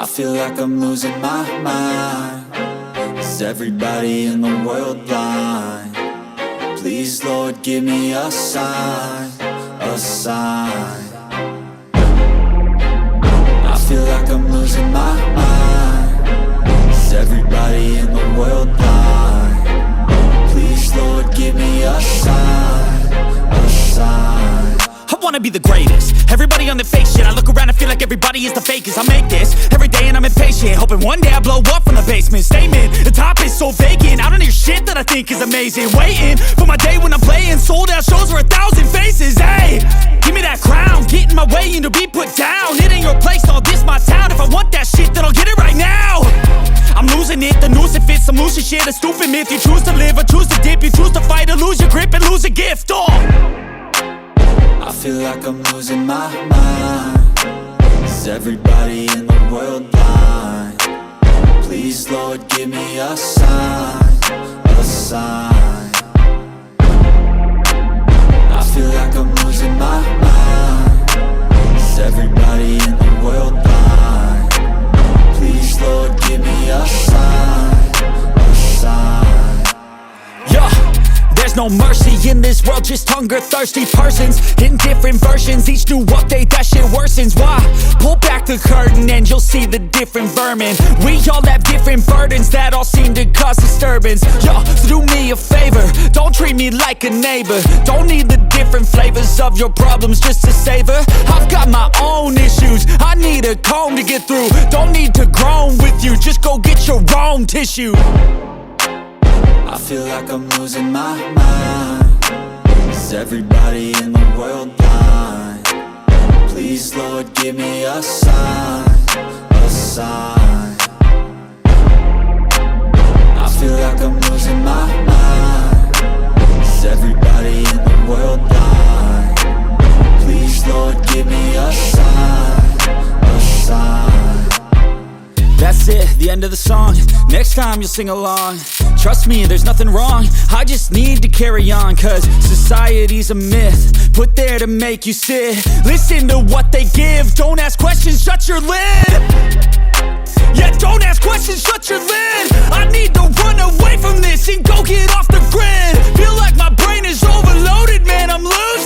I feel like I'm losing my mind. Is everybody in the world blind? Please, Lord, give me a sign, a sign. I feel like I'm losing my mind. Is everybody in the world blind? Please, Lord, give me a sign, a sign. I wanna be the greatest. Everybody on the fake shit. I look around and feel like everybody is the fakest. I make this every day and I'm impatient, hoping one day I blow up from the basement. Statement, the top is so vacant. I don't hear shit that I think is amazing. Waiting for my day when I'm playing sold out shows for 1,000 faces. Hey, give me that crown, get in my way and to be put down. It ain't your place, all this my town. If I want that shit, then I'll get it right now. I'm losing it, the noose it fits, I'm losing shit. A stupid myth, you choose to live or choose to dip. You choose to fight or lose your grip and lose a gift. I feel like I'm losing my mind. Is everybody in the world blind? Please, Lord, give me a sign, a sign. I feel like I'm losing my mind. Is everybody in the world blind? Please, Lord, give me a sign, a sign. Yeah. There's no mercy in this world, just hunger-thirsty persons in different versions, each new update, that shit worsens. Why? Pull back the curtain and you'll see the different vermin. We all have different burdens that all seem to cause disturbance. Yo, so do me a favor, don't treat me like a neighbor. Don't need the different flavors of your problems just to savor. I've got my own issues, I need a comb to get through. Don't need to groan with you, just go get your own tissue. I feel like I'm losing my mind. Is everybody in the world blind? Please, Lord, give me a sign, a sign. I feel like I'm losing my mind. Is everybody in the world blind? Please, Lord, give me a sign, a sign. That's it, the end of the song. Next time you'll sing along. Trust me, there's nothing wrong. I just need to carry on, cause society's a myth put there to make you sit. Listen to what they give. Don't ask questions, shut your lid. Yeah, don't ask questions, shut your lid. I need to run away from this and go get off the grid. Feel like my brain is overloaded, man, I'm losing